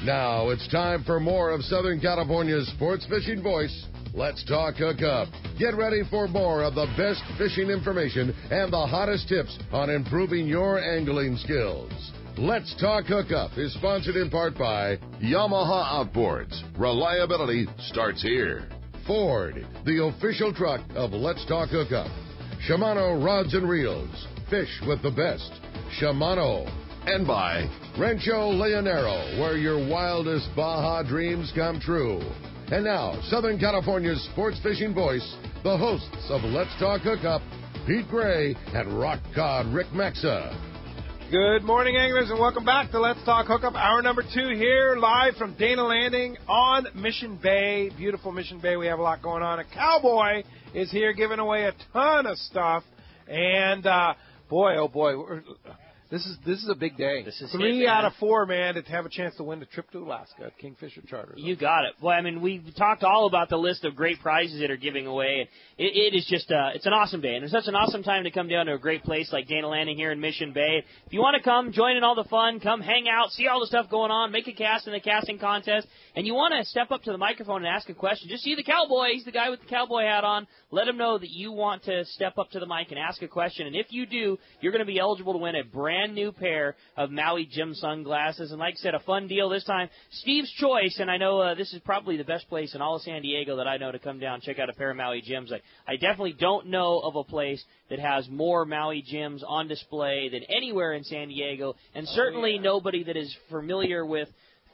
Now it's time for more of Southern California's sports fishing voice. Let's talk Hookup. Get ready for more of the best fishing information and the hottest tips on improving your angling skills. Let's Talk Hookup is sponsored in part by Yamaha Outboards. Reliability starts here. Ford, the official truck of Let's Talk Hookup. Shimano Rods and Reels. Fish with the best. Shimano. And by Rancho Leonero, where your wildest Baja dreams come true. And now, Southern California's sports fishing voice, the hosts of Let's Talk Hookup, Pete Gray and Rock Cod Rick Maxa. Good morning, anglers, and welcome back to Let's Talk Hookup. Hour number 2 here, live from Dana Landing on Mission Bay. Beautiful Mission Bay. We have a lot going on. A cowboy is here giving away a ton of stuff. And, boy, oh, boy, this is a big day. This is 3 out of 4, man, to have a chance to win the trip to Alaska at Kingfisher Charters. You got it. Well, I mean, we've talked all about the list of great prizes that are giving away. It is just it's an awesome day, and it's such an awesome time to come down to a great place like Dana Landing here in Mission Bay. If you want to come, join in all the fun, come hang out, see all the stuff going on, make a cast in the casting contest, and you want to step up to the microphone and ask a question, just see the cowboy. He's the guy with the cowboy hat on. Let him know that you want to step up to the mic and ask a question, and if you do, you're going to be eligible to win a brand new pair of Maui Jim sunglasses. And like I said, a fun deal this time. Steve's Choice, and I know this is probably the best place in all of San Diego that I know to come down and check out a pair of Maui Jims. I definitely don't know of a place that has more Maui Jims on display than anywhere in San Diego, and certainly nobody that is familiar with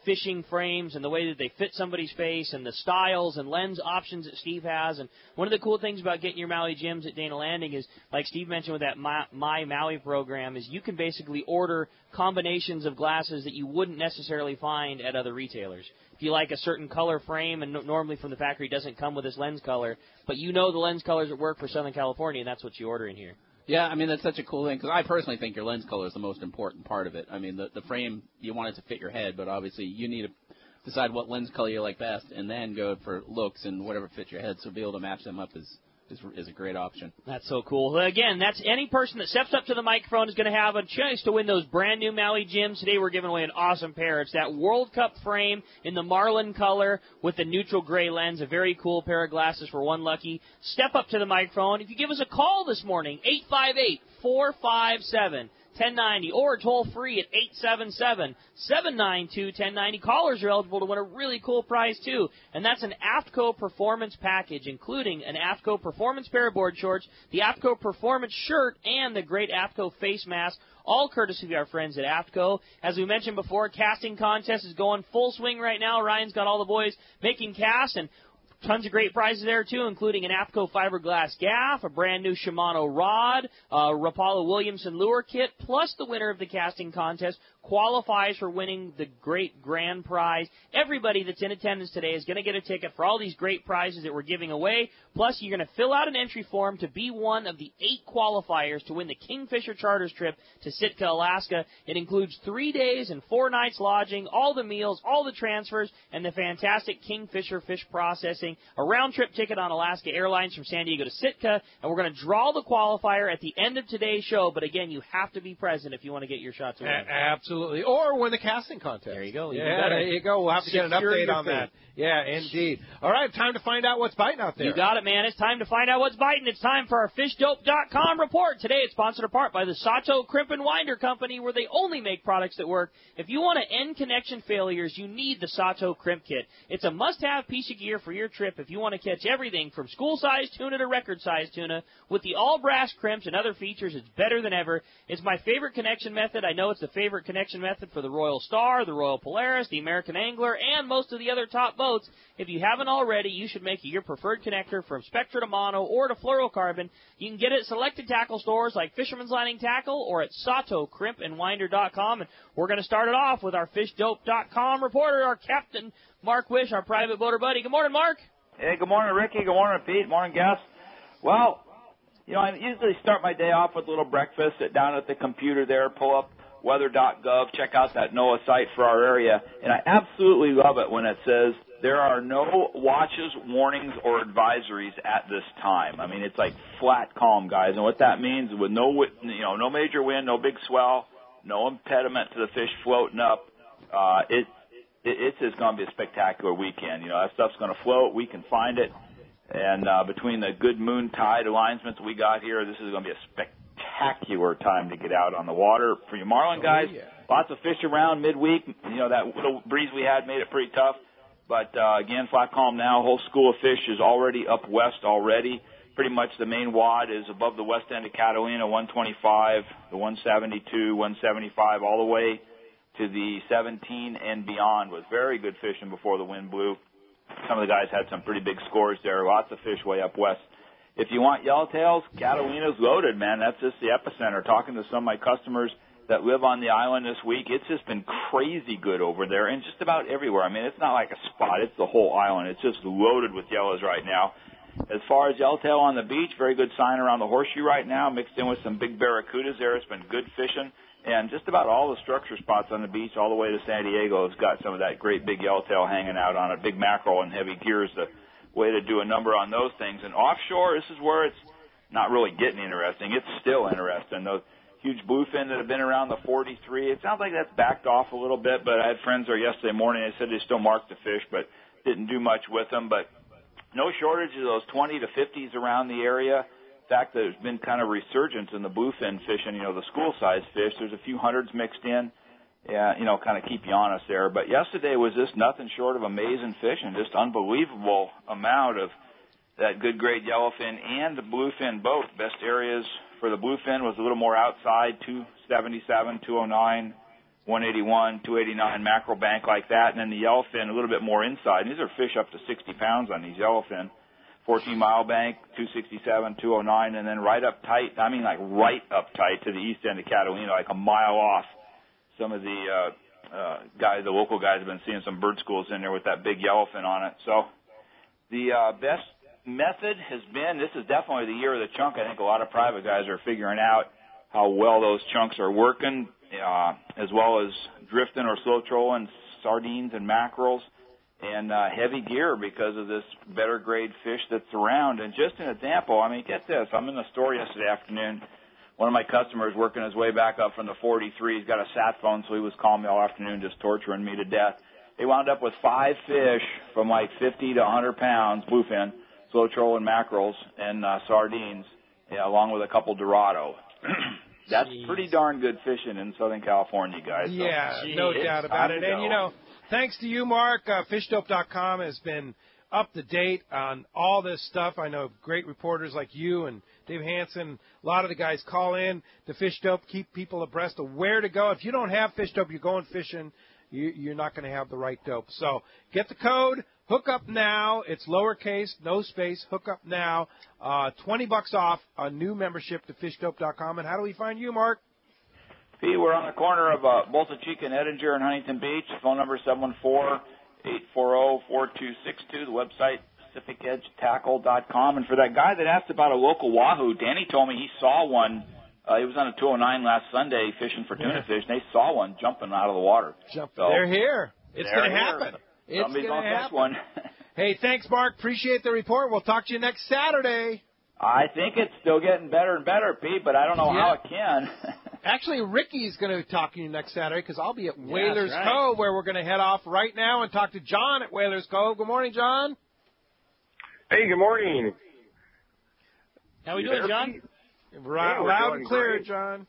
fishing frames and the way that they fit somebody's face and the styles and lens options that Steve has. And one of the cool things about getting your Maui Jims at Dana Landing is, like Steve mentioned with that My Maui program, is you can basically order combinations of glasses that you wouldn't necessarily find at other retailers. If you like a certain color frame, and normally from the factory doesn't come with this lens color, but you know the lens colors that work for Southern California, and that's what you order in here. Yeah, I mean, that's such a cool thing, because I personally think your lens color is the most important part of it. I mean, the frame, you want it to fit your head, but obviously you need to decide what lens color you like best and then go for looks and whatever fits your head. So be able to match them up is a great option. That's so cool. Again, that's any person that steps up to the microphone is going to have a chance to win those brand new Maui Jims. Today we're giving away an awesome pair. It's that World Cup frame in the marlin color with the neutral gray lens. A very cool pair of glasses for one lucky. Step up to the microphone. If you give us a call this morning, 858-457-1090, or toll free at 877-792-1090. Callers are eligible to win a really cool prize, too, and that's an AFTCO Performance package, including an AFTCO Performance pair of board shorts, the AFTCO Performance shirt, and the great AFTCO face mask, all courtesy of our friends at AFTCO. As we mentioned before, casting contest is going full swing right now. Ryan's got all the boys making casts, and tons of great prizes there, too, including an AFTCO fiberglass gaff, a brand-new Shimano rod, a Rapala Williamson lure kit, plus the winner of the casting contest qualifies for winning the great grand prize. Everybody that's in attendance today is going to get a ticket for all these great prizes that we're giving away. Plus, you're going to fill out an entry form to be one of the 8 qualifiers to win the Kingfisher Charters trip to Sitka, Alaska. It includes 3 days and 4 nights lodging, all the meals, all the transfers, and the fantastic Kingfisher fish processing, a round-trip ticket on Alaska Airlines from San Diego to Sitka, and we're going to draw the qualifier at the end of today's show. But again, you have to be present if you want to get your shot to win. Absolutely. Or win the casting contest. There you go. Yeah, there you go. We'll have to get an update on that. Yeah, indeed. All right, time to find out what's biting out there. You got it, man. It's time to find out what's biting. It's time for our FishDope.com report. Today it's sponsored in part by the Sato Crimp and Winder Company, where they only make products that work. If you want to end connection failures, you need the Sato Crimp Kit. It's a must-have piece of gear for your trip if you want to catch everything from school-sized tuna to record-sized tuna. With the all-brass crimps and other features, it's better than ever. It's my favorite connection method. I know it's the favorite connection method for the Royal Star, the Royal Polaris, the American Angler, and most of the other top boats. If you haven't already, you should make it your preferred connector from Spectra to Mono or to Fluorocarbon. You can get it at selected tackle stores like Fisherman's Landing Tackle or at SatoCrimpandWinder.com. And we're going to start it off with our FishDope.com reporter, our Captain Mark Wish, our private boater buddy. Good morning, Mark. Hey, good morning, Ricky. Good morning, Pete. Morning, guests. Well, you know, I usually start my day off with a little breakfast, sit down at the computer there, pull up weather.gov, check out that NOAA site for our area, and I absolutely love it when it says there are no watches, warnings, or advisories at this time. I mean, it's like flat calm, guys, and what that means with no major wind, no big swell, no impediment to the fish floating up, it's just going to be a spectacular weekend. You know, that stuff's going to float. We can find it. And between the good moon tide alignments we got here, this is going to be a spectacular time to get out on the water. For you marlin guys, lots of fish around midweek. You know, that little breeze we had made it pretty tough. But, again, flat calm now. Whole school of fish is already up west already. Pretty much the main wad is above the west end of Catalina, 125, the 172, 175, all the way to the 17 and beyond, with very good fishing before the wind blew. Some of the guys had some pretty big scores there. Lots of fish way up west. If you want yellowtails, Catalina's loaded, man. That's just the epicenter. Talking to some of my customers that live on the island this week, it's just been crazy good over there and just about everywhere. I mean, it's not like a spot. It's the whole island. It's just loaded with yellows right now. As far as yellowtail on the beach, very good sign around the horseshoe right now, mixed in with some big barracudas there. It's been good fishing. And just about all the structure spots on the beach all the way to San Diego has got some of that great big yellowtail hanging out on it. Big mackerel and heavy gear is the way to do a number on those things. And offshore, this is where it's not really getting interesting. It's still interesting. Those huge bluefin that have been around the 43, it sounds like that's backed off a little bit, but I had friends there yesterday morning. They said they still marked the fish, but didn't do much with them. But no shortage of those 20 to 50s around the area. In fact, there's been kind of resurgence in the bluefin fishing, you know, the school-sized fish. There's a few hundreds mixed in, you know, kind of keep you honest there. But yesterday was just nothing short of amazing fishing, just unbelievable amount of that good grade yellowfin and the bluefin both. Best areas for the bluefin was a little more outside, 277, 209, 181, 289 mackerel bank like that, and then the yellowfin a little bit more inside. And these are fish up to 60 pounds on these yellowfin. 14-mile bank, 267, 209, and then right up tight, I mean like right up tight to the east end of Catalina, like a mile off. Some of the guys, the local guys, have been seeing some bird schools in there with that big yellowfin on it. So the best method has been, this is definitely the year of the chunk. I think a lot of private guys are figuring out how well those chunks are working, as well as drifting or slow trolling sardines and mackerels. And heavy gear because of this better grade fish that's around. And just an example, I mean, get this. I'm in the store yesterday afternoon. One of my customers working his way back up from the 43. He's got a sat phone, so he was calling me all afternoon just torturing me to death. They wound up with 5 fish from like 50 to 100 pounds, bluefin, slow troll and mackerels, and sardines, along with a couple Dorado. That's pretty darn good fishing in Southern California, guys. Yeah, no doubt about it. And, you know, thanks to you, Mark, fishdope.com has been up to date on all this stuff. I know great reporters like you and Dave Hansen. A lot of the guys call in to Fish Dope, keep people abreast of where to go. If you don't have Fish Dope, you're going fishing, you're not going to have the right dope. So get the code, Hookup Now. It's lowercase, no space, Hookup Now. $20 off a new membership to fishdope.com. And how do we find you, Mark? We're on the corner of Bolsa Chica and Edinger and Huntington Beach. Phone number 714-840-4262. The website, PacificEdgeTackle.com. And for that guy that asked about a local wahoo, Danny told me he saw one. He was on a 209 last Sunday fishing for tuna fish, and they saw one jumping out of the water. So, they're here. It's going to happen. It's going to happen. One. Hey, thanks, Mark. Appreciate the report. We'll talk to you next Saturday. I think it's still getting better and better, Pete, but I don't know how it can. Actually, Ricky's going to talk to you next Saturday because I'll be at Whalers Cove, where we're going to head off right now and talk to John at Whalers Cove. Good morning, John. Hey, good morning. How we doing, John? Loud and clear, great. John.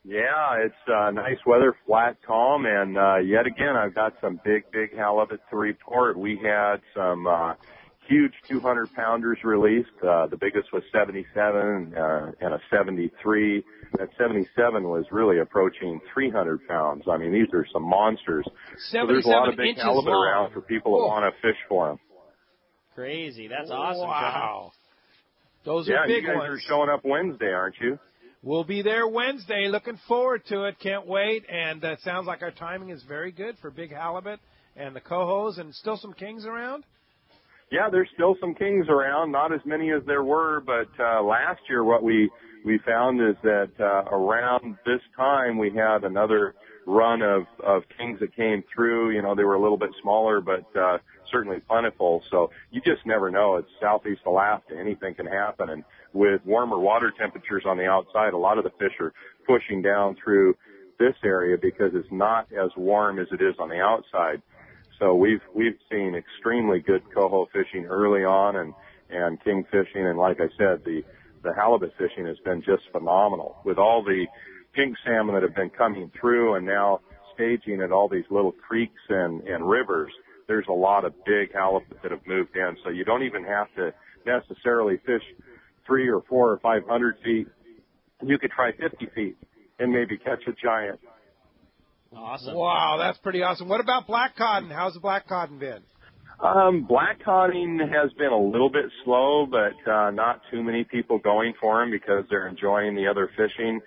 Yeah, it's nice weather, flat, calm, and yet again, I've got some big halibut to report. We had some huge 200-pounders released. The biggest was 77 and a 73. That 77 was really approaching 300 pounds. I mean, these are some monsters. So there's a lot of big halibut around for people who want to fish for them. Crazy. That's awesome. Wow. Those are big ones. Yeah, you guys are showing up Wednesday, aren't you? We'll be there Wednesday. Looking forward to it. Can't wait. And it sounds like our timing is very good for big halibut and the cohos, and still some kings around? Yeah, there's still some kings around, not as many as there were, but last year what we found is that around this time we had another run of kings that came through. You know, they were a little bit smaller, but certainly plentiful. So you just never know. It's southeast Alaska. Anything can happen. And with warmer water temperatures on the outside, a lot of the fish are pushing down through this area because it's not as warm as it is on the outside. So we've seen extremely good coho fishing early on and king fishing, and like I said, the halibut fishing has been just phenomenal with all the pink salmon that have been coming through and now staging at all these little creeks and rivers. There's a lot of big halibut that have moved in, so you don't even have to necessarily fish 300 or 400 or 500 feet. You could try 50 feet and maybe catch a giant. Awesome. Wow, that's pretty awesome. What about black cotton? How's the black cotton been? Black cotton has been a little bit slow, but not too many people going for them because they're enjoying the other fishing.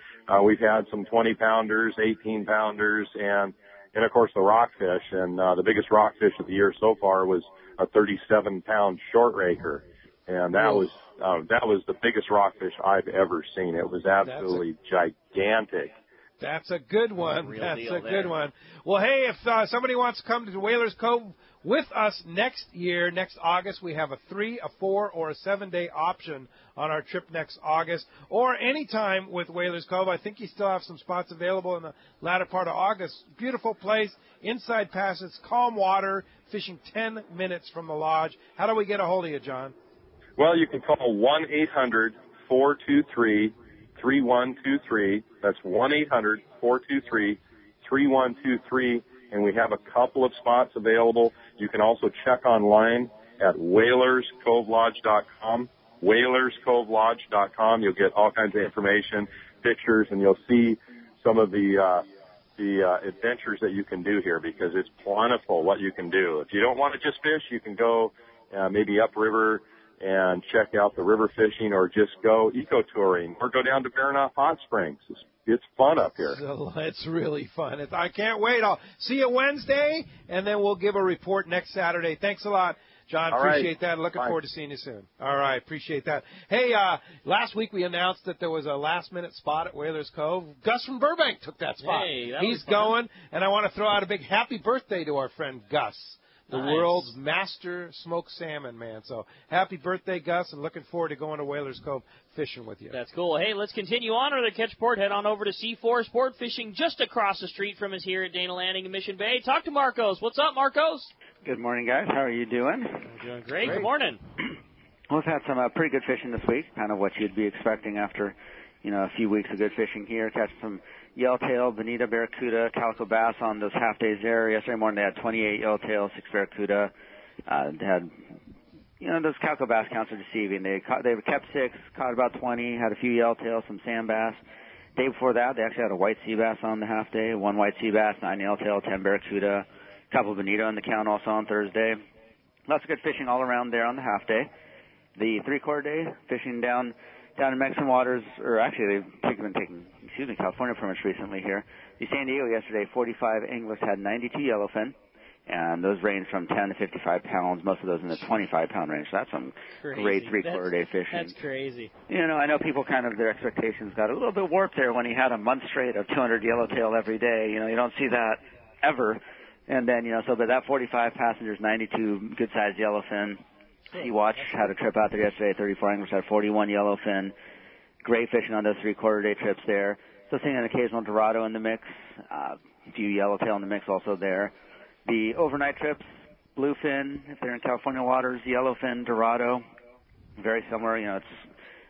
We've had some 20-pounders, 18-pounders, and of course the rockfish. And the biggest rockfish of the year so far was a 37-pound short raker, and that was the biggest rockfish I've ever seen. It was absolutely gigantic. That's a good one. That's a good one. Well, hey, if somebody wants to come to Whalers Cove with us next year, next August, we have a 3, a 4, or a 7-day option on our trip next August, or any time with Whalers Cove. I think you still have some spots available in the latter part of August. Beautiful place, inside passes, calm water, fishing 10 minutes from the lodge. How do we get a hold of you, John? Well, you can call 1-800-423-3123. That's 1-800-423-3123, and we have a couple of spots available. You can also check online at whalerscovelodge.com, whalerscovelodge.com. You'll get all kinds of information, pictures, and you'll see some of the adventures that you can do here because it's plentiful what you can do. If you don't want to just fish, you can go maybe upriver and check out the river fishing, or just go eco-touring, or go down to Baranoff Hot Springs. It's fun up here. So it's really fun. I can't wait. I'll see you Wednesday, and then we'll give a report next Saturday. Thanks a lot, John. All appreciate right. that. Looking forward to seeing you soon. All right. Appreciate that. Hey, last week we announced that there was a last-minute spot at Whalers Cove. Gus from Burbank took that spot. Hey, He's going, and I want to throw out a big happy birthday to our friend Gus, the world's master smoked salmon man. So happy birthday, Gus, and looking forward to going to Whalers Cove fishing with you. That's cool. Hey, let's continue on to the Catchport. Head on over to C4 Sport Fishing just across the street from us here at Dana Landing in Mission Bay. Talk to Marcos. What's up, Marcos? Good morning, guys. How are you doing? I'm doing great. Good morning. We've had some pretty good fishing this week, kind of what you'd be expecting after, a few weeks of good fishing here. Catch some yellowtail, bonita, barracuda, calico bass on those half days there. Yesterday morning they had 28 yellowtail, 6 barracuda. They had, those calico bass counts are deceiving. They kept 6, caught about 20, had a few yellowtail, some sand bass. Day before that, they actually had a white sea bass on the half day, 1 white sea bass, 9 yellowtail, 10 barracuda, a couple bonita on the count also on Thursday. Lots of good fishing all around there on the half day. The 3/4 day, fishing down in Mexican waters, or actually they've been taking, California permits recently here. The San Diego yesterday, 45 anglers had 92 yellowfin, and those range from 10 to 55 pounds, most of those in the 25-pound range. So that's some great 3/4 day fishing. That's crazy. I know people their expectations got a little bit warped there when he had a month straight of 200 yellowtail every day. You don't see that ever. And then, but that 45 passengers, 92 good-sized yellowfin. He had a trip out there yesterday, 34 anglers had 41 yellowfin. Great fishing on those 3/4 day trips there. So seeing an occasional Dorado in the mix, a few yellowtail in the mix also there. The overnight trips, bluefin, if they're in California waters, yellowfin, Dorado, very similar. It's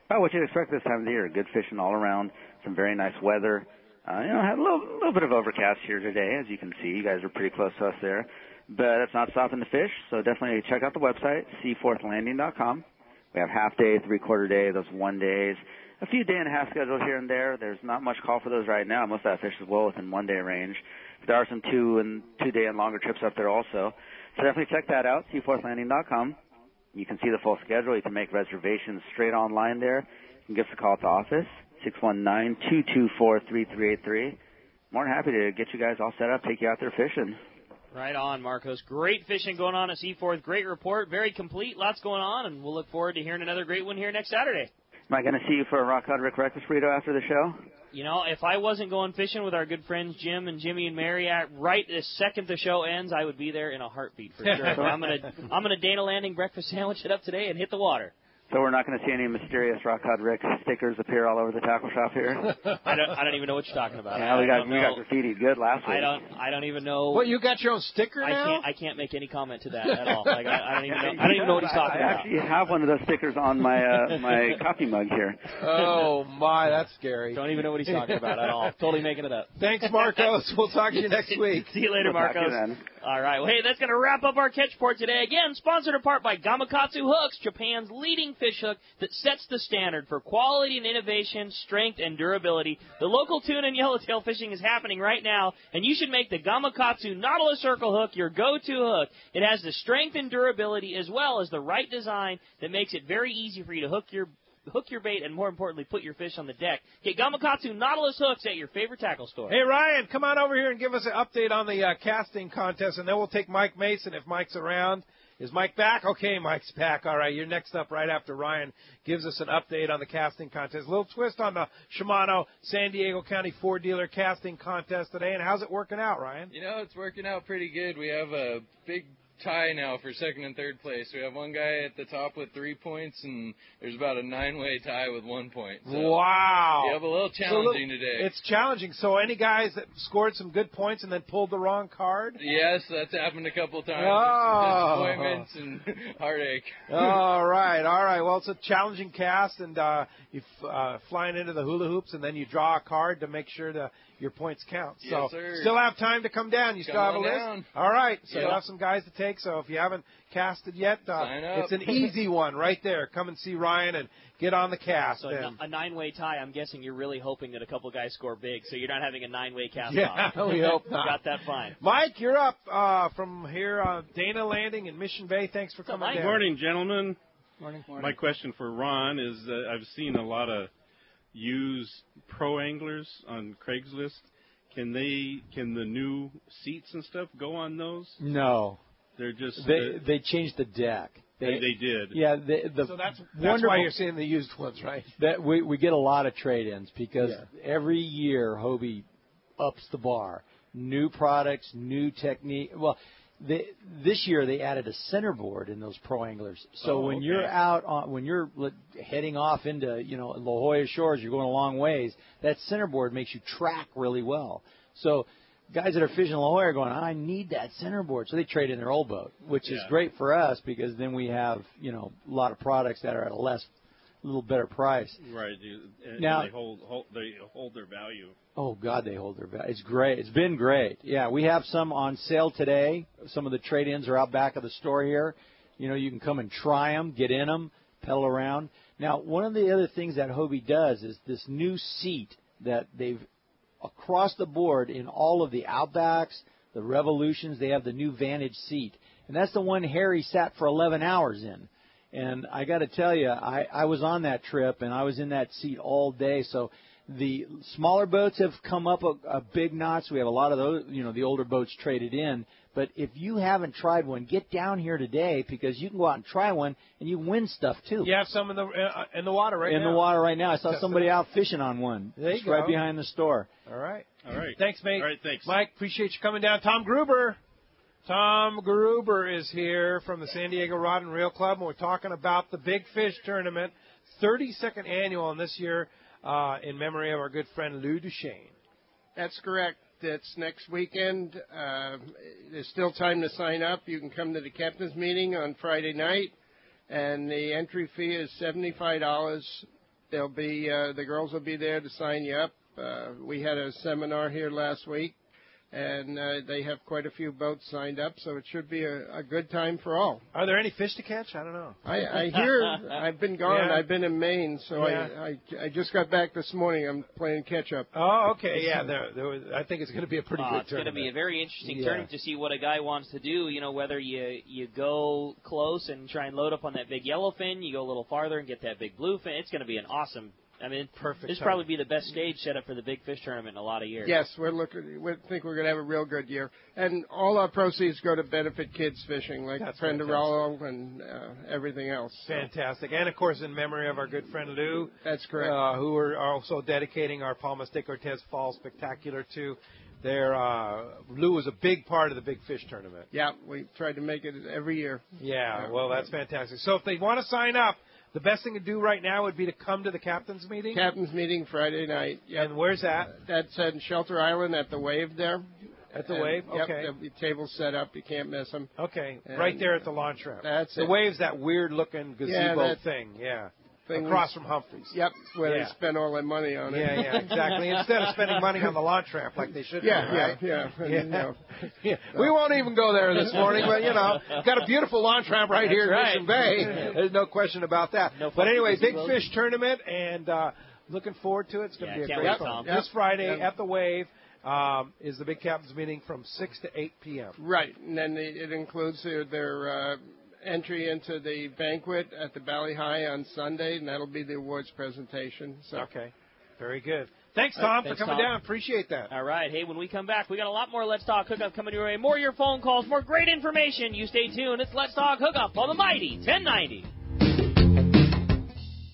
about what you'd expect this time of the year. Good fishing all around, some very nice weather. Had a little bit of overcast here today, as you can see. You guys are pretty close to us there. But it's not stopping the fish, so definitely check out the website, seaforthlanding.com. We have half day, 3/4 day, those 1 days. A few day-and-a-half schedules here and there. There's not much call for those right now. Most of that fish is well within 1 day range. But there are some 2-day and longer trips up there also. So definitely check that out, seaforthlanding.com. You can see the full schedule. You can make reservations straight online there. You can give us a call at the office, 619-224-3383. More than happy to get you guys all set up, take you out there fishing. Right on, Marcos. Great fishing going on at Seaforth. Great report. Very complete. Lots going on, and we'll look forward to hearing another great one here next Saturday. Am I going to see you for a Rock Hard Rick breakfast burrito after the show? If I wasn't going fishing with our good friends Jim and Jimmy and Mary right the second the show ends, I would be there in a heartbeat for sure. I'm gonna Dana Landing breakfast sandwich it up today and hit the water. So we're not going to see any mysterious Rock Hard Rick stickers appear all over the tackle shop here. I don't even know what you're talking about. Yeah, we got graffitied good last week. I don't even know. What, you got your own sticker now? I can't make any comment to that at all. Like, I don't even know what he's talking about. I actually have one of those stickers on my my coffee mug here. Oh my, that's scary. Don't even know what he's talking about at all. Totally making it up. Thanks, Marcos. We'll talk to you next week. See you later, Marcos. All right. Well, hey, that's going to wrap up our catch port today. Again, sponsored in part by Gamakatsu Hooks, Japan's leading fish hook that sets the standard for quality and innovation, strength, and durability. The local tuna and yellowtail fishing is happening right now, and you should make the Gamakatsu Nautilus Circle Hook your go-to hook. It has the strength and durability as well as the right design that makes it very easy for you to hook your bait and, more importantly, put your fish on the deck. Get Gamakatsu Nautilus hooks at your favorite tackle store. Hey, Ryan, come on over here and give us an update on the casting contest, and then we'll take Mike Mason if Mike's around. Is Mike back? Okay, Mike's back. All right, you're next up right after Ryan gives us an update on the casting contest. A little twist on the Shimano San Diego County 4-dealer casting contest today, and how's it working out, Ryan? You know, it's working out pretty good. We have a big tie now for second and third place. We have one guy at the top with 3 points, and there's about a 9-way tie with 1 point. So wow. You have a little challenging today. It's challenging. So any guys that scored some good points and then pulled the wrong card? Yes, that's happened a couple times. Oh. Disappointments and heartache. All right. Well, it's a challenging cast, and you're flying into the hula hoops, and then you draw a card to make sure your points count. Yes, so sir. Still have time to come down. You still have a list? Down. All right. So yep. you'll have some guys to take. So if you haven't casted yet, sign up. It's an easy one right there. Come and see Ryan and get on the cast. So a 9-way tie, I'm guessing you're really hoping that a couple guys score big, so you're not having a 9-way cast off. Yeah, we hope not. Got that fine. Mike, you're up from here on Dana Landing in Mission Bay. Thanks for coming down. Good morning, gentlemen. Morning. My question for Ron is I've seen a lot of used pro anglers on Craigslist. Can the new seats and stuff go on those? No. They're just they changed the deck. They did. Yeah, so that's why you're seeing the used ones, right? That we get a lot of trade-ins because every year Hobie ups the bar. New products, new technique. Well, this year they added a centerboard in those pro anglers. So when you're out when you're heading off into La Jolla Shores, you're going a long ways. That centerboard makes you track really well. So guys that are fishing La Jolla are going, I need that centerboard. So they trade in their old boat, which is great for us because then we have a lot of products that are at a little better price. Right. Now they hold their value. Oh, God, they hold their value. It's great. It's been great. Yeah, we have some on sale today. Some of the trade-ins are out back of the store here. You can come and try them, get in them, pedal around. Now, one of the other things that Hobie does is this new seat that they've across the board in all of the Outbacks, the Revolutions, they have the new Vantage seat. And that's the one Harry sat for 11 hours in. And I got to tell you, I was on that trip, and I was in that seat all day. So the smaller boats have come up a big notch. We have a lot of those, the older boats traded in. But if you haven't tried one, get down here today because you can go out and try one, and you win stuff, too. You have some in the water right now. In the water right now. I saw somebody out fishing on one. There you go. Right behind the store. All right. Thanks, mate. All right, thanks. Mike, appreciate you coming down. Tom Gruber is here from the San Diego Rod and Reel Club, and we're talking about the Big Fish Tournament, 32nd annual, and this year in memory of our good friend Lou Duchesne. That's correct. It's next weekend. There's still time to sign up. You can come to the captain's meeting on Friday night, and the entry fee is $75. They'll be the girls will be there to sign you up. We had a seminar here last week, and they have quite a few boats signed up, so it should be a good time for all. Are there any fish to catch? I don't know. I hear. I've been gone. Yeah. I've been in Maine, so I just got back this morning. I'm playing catch-up. Oh, okay. Yeah, I think it's going to be a pretty good tournament. It's going to be a very interesting tournament to see what a guy wants to do. Whether you go close and try and load up on that big yellowfin, you go a little farther and get that big bluefin. It's going to be an awesome. Perfect. This probably be the best stage set up for the Big Fish Tournament in a lot of years. Yes, we think we're going to have a real good year. And all our proceeds go to benefit kids fishing, like Prenderello and everything else. Fantastic. And, of course, in memory of our good friend Lou. That's correct. Who are also dedicating our Palmas de Cortez Fall Spectacular to Lou was a big part of the Big Fish Tournament. Yeah, we tried to make it every year. Yeah, well, that's fantastic. So if they want to sign up, the best thing to do right now would be to come to the captain's meeting? Captain's meeting Friday night. Yep. And where's that? That's at Shelter Island at the Wave there. At the Wave? Yep, Okay. there'll be tables set up. You can't miss them. Okay, And right there at the launch ramp. That's the it. Wave's that weird-looking gazebo thing, across from Humphrey's. Yep, where they spend all their money on it. Yeah, exactly. Instead of spending money on the launch ramp like they should do, right? Yeah. We won't even go there this morning, but, we've got a beautiful launch ramp right here in Mission Bay. There's no question about that. But anyway, Big Fish Tournament, and looking forward to it. It's going to be a great fun. This Friday at the Wave. Is the Big Captain's meeting from 6 to 8 p.m. Right, and then it includes their entry into the banquet at the Valley High on Sunday, and that'll be the awards presentation. So. Okay, very good. Thanks, Tom, for coming down. Appreciate that. All right. Hey, when we come back, we got a lot more Let's Talk Hookup coming your way. More of your phone calls, more great information. You stay tuned. It's Let's Talk Hookup on the mighty 1090.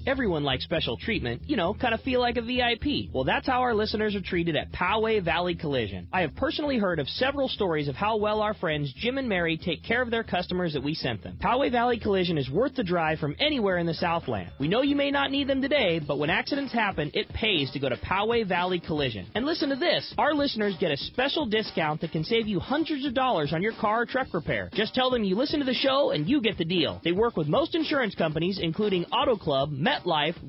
Everyone likes special treatment, kind of feel like a VIP. Well, that's how our listeners are treated at Poway Valley Collision. I have personally heard of several stories of how well our friends Jim and Mary take care of their customers that we sent them. Poway Valley Collision is worth the drive from anywhere in the Southland. We know you may not need them today, but when accidents happen, it pays to go to Poway Valley Collision. And listen to this. Our listeners get a special discount that can save you hundreds of dollars on your car or truck repair. Just tell them you listen to the show and you get the deal. They work with most insurance companies, including Auto Club, MetLife,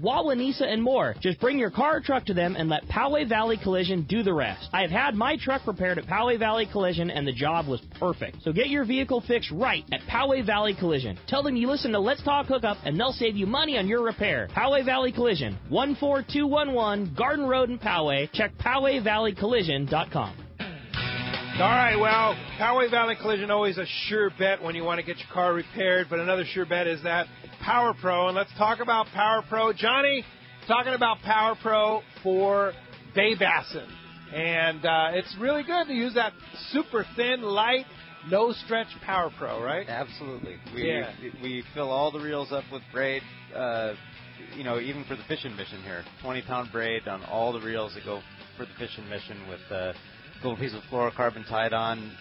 Wawanesa, and more. Just bring your car or truck to them and let Poway Valley Collision do the rest. I have had my truck repaired at Poway Valley Collision, and the job was perfect. So get your vehicle fixed right at Poway Valley Collision. Tell them you listen to Let's Talk Hookup, and they'll save you money on your repair. Poway Valley Collision, 14211 Garden Road in Poway. Check PowayValleyCollision.com. All right, well, Poway Valley Collision, always a sure bet when you want to get your car repaired, but another sure bet is that Power Pro, and let's talk about Power Pro. Johnny, talking about Power Pro for Bay Basin, and it's really good to use that super thin, light, no-stretch Power Pro, right? Absolutely. We fill all the reels up with braid, even for the fishing mission here. 20-pound braid on all the reels that go for the fishing mission with a little piece of fluorocarbon tied on,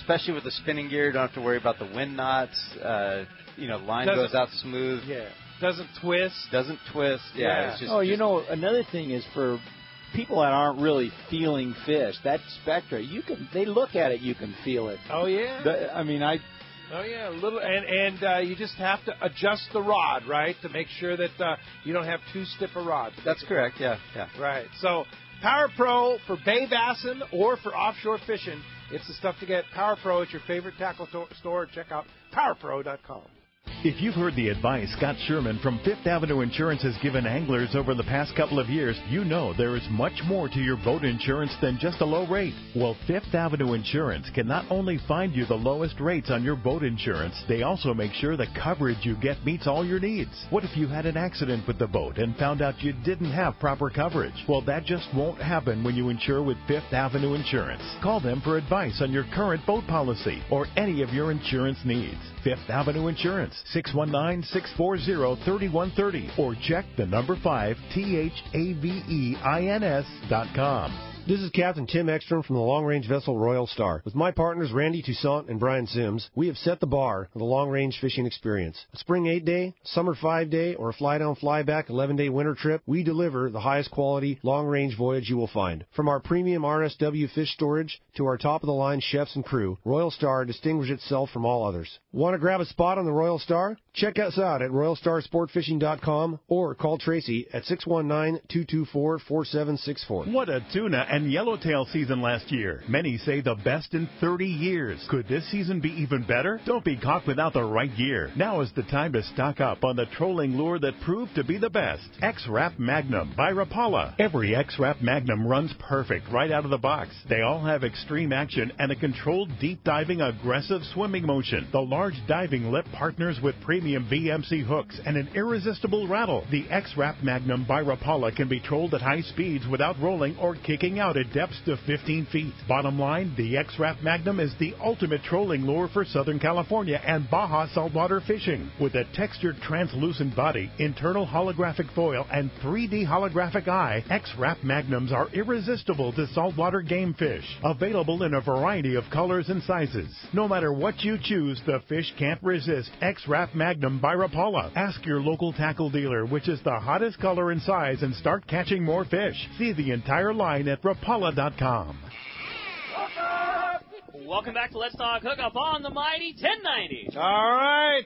especially with the spinning gear. You don't have to worry about the wind knots. Line goes out smooth. Yeah. Doesn't twist. Yeah. It's just, another thing is for people that aren't really feeling fish, that Spectra, they look at it, you can feel it. Oh, yeah. Oh, yeah, a little, and you just have to adjust the rod, right, to make sure that you don't have too stiff a rod. That's correct, yeah. Right, so Power Pro for Bay Basin or for offshore fishing, it's the stuff to get. Power Pro at your favorite tackle store. Check out PowerPro.com. If you've heard the advice Scott Sherman from Fifth Avenue Insurance has given anglers over the past couple of years, you know there is much more to your boat insurance than just a low rate. Well, Fifth Avenue Insurance can not only find you the lowest rates on your boat insurance, they also make sure the coverage you get meets all your needs. What if you had an accident with the boat and found out you didn't have proper coverage? Well, that just won't happen when you insure with Fifth Avenue Insurance. Call them for advice on your current boat policy or any of your insurance needs. Fifth Avenue Insurance, 619-640-3130, or check the number 5 THAVEINS.com. This is Captain Tim Ekstrom from the Long Range Vessel Royal Star. With my partners Randy Toussaint and Brian Sims, we have set the bar for the long-range fishing experience. A spring 8-day, summer 5-day, or a fly-down, fly-back 11-day winter trip, we deliver the highest quality long-range voyage you will find. From our premium RSW fish storage to our top-of-the-line chefs and crew, Royal Star distinguishes itself from all others. Want to grab a spot on the Royal Star? Check us out at RoyalStarSportFishing.com or call Tracy at 619-224-4764. What a tuna and yellowtail season last year. Many say the best in 30 years. Could this season be even better? Don't be caught without the right gear. Now is the time to stock up on the trolling lure that proved to be the best. X-Rap Magnum by Rapala. Every X-Rap Magnum runs perfect right out of the box. They all have extreme action and a controlled deep diving aggressive swimming motion. The large diving lip partners with premium VMC hooks and an irresistible rattle. The X-Rap Magnum by Rapala can be trolled at high speeds without rolling or kicking out. out at depths to 15 feet. Bottom line, the X-Rap Magnum is the ultimate trolling lure for Southern California and Baja saltwater fishing. With a textured translucent body, internal holographic foil, and 3D holographic eye, X-Rap Magnums are irresistible to saltwater game fish. Available in a variety of colors and sizes. No matter what you choose, the fish can't resist X-Rap Magnum by Rapala. Ask your local tackle dealer which is the hottest color and size and start catching more fish. See the entire line at Rapala.com. Welcome back to Let's Talk Hookup on the Mighty 1090. All right.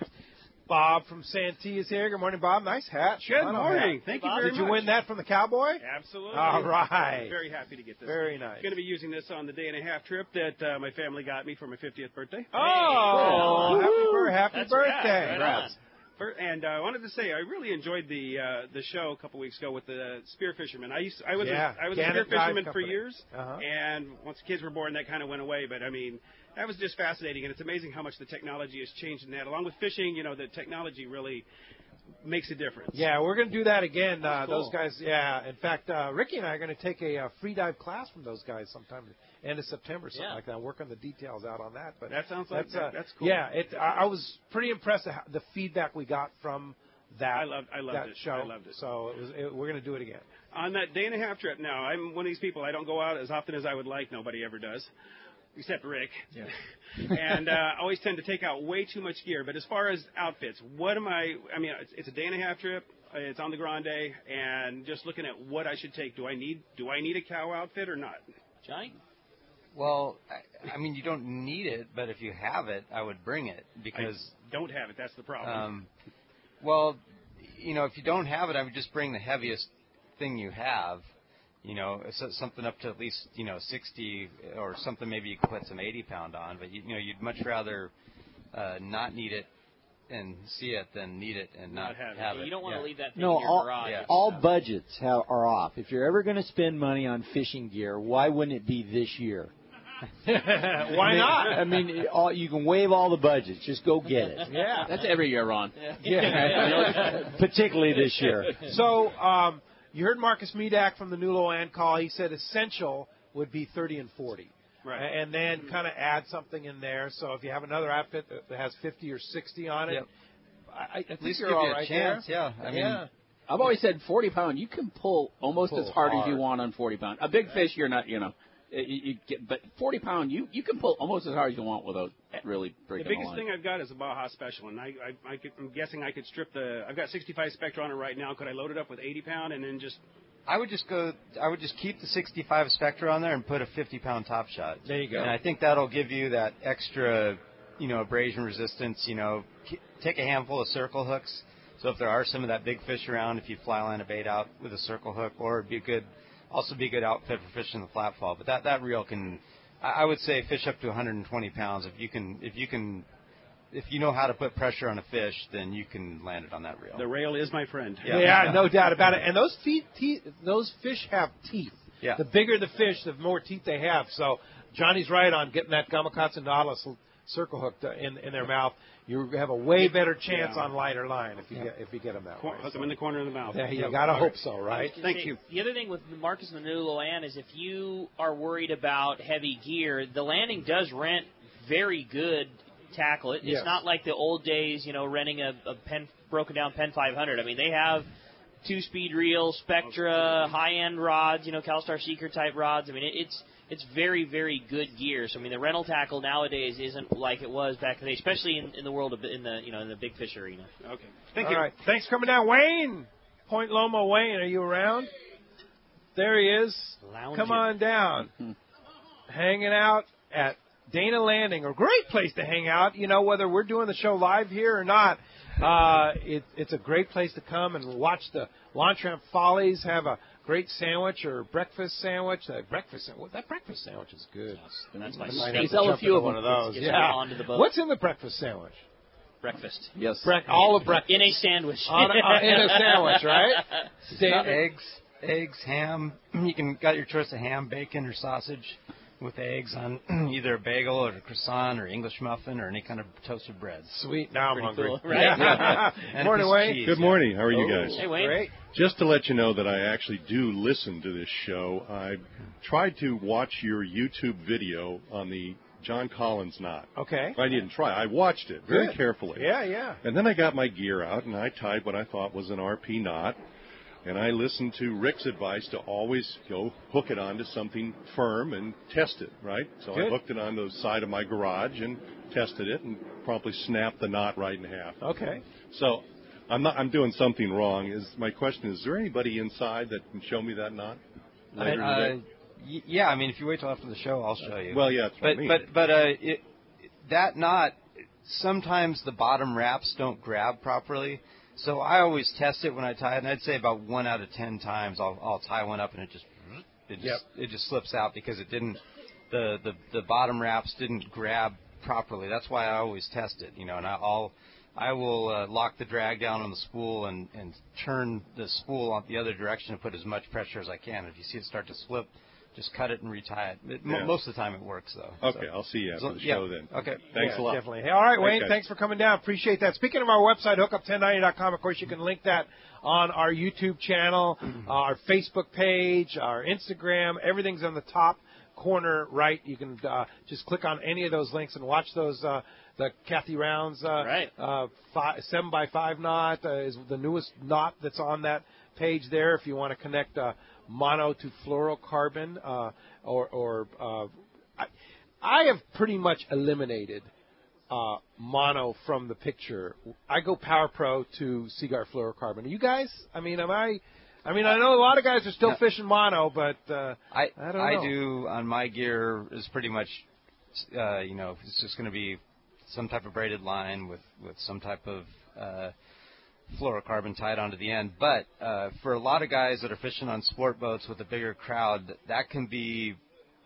Bob from Santee is here. Good morning, Bob. Nice hat. Good morning. Thank you very much. Did you win that from the Cowboy? Absolutely. All right. I'm very happy to get this. Very nice. Going to be using this on the day-and-a-half trip that my family got me for my 50th birthday. Oh, happy That's birthday. Congrats. And I wanted to say I really enjoyed the show a couple weeks ago with the spear fishermen. I was a spear fisherman for years, and once the kids were born, that kind of went away. But I mean, that was just fascinating, and it's amazing how much the technology has changed in that. Along with fishing, you know, the technology really makes a difference. Yeah, we're going to do that again. Cool. Those guys, In fact, Ricky and I are going to take a free dive class from those guys sometime end of September, something like that. Work on the details out on that. But that sounds like that's cool. Yeah, I was pretty impressed at the feedback we got from that. I loved that it. show. I loved it. So we're going to do it again. On that day-and-a-half trip, now, I'm one of these people, I don't go out as often as I would like. Nobody ever does. Except Rick. Yeah. And I always tend to take out way too much gear. But as far as outfits, I mean, it's a day-and-a-half trip. It's on the Grande. And just looking at what I should take, do I need a cow outfit or not? Johnny? Well, I mean, you don't need it, but if you have it, I would bring it because... I don't have it. That's the problem. Well, you know, if you don't have it, I would just bring the heaviest thing you have. You know, something up to at least, 60 or something maybe you could put some 80-pound on. But, you'd much rather not need it and see it than need it and not have it. You don't want to leave that thing in your garage. All budgets are off. If you're ever going to spend money on fishing gear, why wouldn't it be this year? Why not? I mean, you can waive all the budgets. Just go get it. Yeah. That's every year, Ron. Yeah. Particularly this year. So, you heard Marcus Medak from the New Loan call. He said essential would be 30 and 40. Right. And then kind of add something in there. So if you have another outfit that has 50 or 60 on it, I at think least you're give all you a right chance. there. Yeah. I mean, I've always said 40-pound, you can pull almost as hard as you want on 40-pound. A big fish, you're not, you get, but 40-pound, you can pull almost as hard as you want without really breaking the biggest line. thing I've got is a Baja Special, and I'm guessing I could strip I've got 65 Spectra on it right now. Could I load it up with 80-pound and then just... I would just keep the 65 Spectra on there and put a 50-pound top shot. There you go. And I think that'll give you that extra, abrasion resistance. Take a handful of circle hooks. So if there are some of that big fish around, if you fly line a bait out with a circle hook, or it'd be a good outfit for fishing the flat fall. But that reel can, I would say, fish up to 120 pounds. If you know how to put pressure on a fish, then you can land it on that reel. The rail is my friend. Yeah, no doubt about it. And those those fish have teeth. Yeah. The bigger the fish, the more teeth they have. So Johnny's right on getting that Gamakatsu Nautilus circle hook in their mouth. You have a way better chance on lighter line if you get them that way. Hook them in the corner of the mouth. Yeah, you gotta hope so, right? Thank you. The other thing with Marcus and the New Loan is if you are worried about heavy gear, the Landing does rent very good tackle. It's not like the old days, renting a broken down Penn 500. I mean, they have 2-speed reels, Spectra, high-end rods, CalStar Seeker type rods. I mean, it's very, very good gear. So I mean, the rental tackle nowadays isn't like it was back in the day, especially in the world of in the big fish arena. Okay, thank you. All right, thanks for coming down, Wayne. Point Loma, Wayne, are you around? There he is. Lounging. Come on down. Hanging out at Dana Landing, a great place to hang out. Whether we're doing the show live here or not, it's a great place to come and watch the Lontramp Follies, have a great sandwich or breakfast sandwich. That breakfast sandwich is good. And that's my might favorite. have to jump into of one of them. those. Get Yeah. onto the boat. What's in the breakfast sandwich? Breakfast. Yes. All of breakfast. In a sandwich. In a sandwich, right? Eggs, ham. You got your choice of ham, bacon, or sausage. with eggs on either a bagel or a croissant or English muffin or any kind of toasted bread. Sweet. Now I'm hungry. Cool, right? Yeah. Good morning, Wayne. Cheese, Good morning. How are you guys? Hey, Wayne. Great. Just to let you know that I actually do listen to this show, I tried to watch your YouTube video on the John Collins knot. Okay. I didn't try. I watched it very Good. carefully. Yeah. And then I got my gear out, and I tied what I thought was an RP knot. And I listened to Rick's advice to always hook it onto something firm and test it, right? So Good. I hooked it on the side of my garage and tested it and promptly snapped the knot right in half. Okay. So I'm doing something wrong. My question is there anybody inside that can show me that knot later today? Yeah, I mean, if you wait till after the show, I'll show you. Well, yeah, that's what I mean. But that knot, sometimes the bottom wraps don't grab properly. So I always test it when I tie it, and I'd say about 1 out of 10 times I'll tie one up and it just slips out because it didn't the bottom wraps didn't grab properly. That's why I always test it, and I will lock the drag down on the spool and turn the spool on the other direction and put as much pressure as I can. If you see it start to slip, just cut it and retie it. Most of the time it works, though. Okay, I'll see you after the show then. Okay. Thanks a lot. Definitely. Hey, all right, Wayne, Okay. thanks for coming down. Appreciate that. Speaking of our website, hookup1090.com, of course, you can link that on our YouTube channel, our Facebook page, our Instagram. Everything's on the top corner right. You can just click on any of those links and watch those. The Kathy Rounds 7x5 knot is the newest knot that's on that page there. If you want to connect mono to fluorocarbon, I have pretty much eliminated mono from the picture. I go Power Pro to Seaguar fluorocarbon. Are you guys? I know a lot of guys are still fishing mono, but I don't know. I do on my gear is pretty much, it's just going to be some type of braided line with some type of fluorocarbon tied onto the end. But for a lot of guys that are fishing on sport boats with a bigger crowd, that can be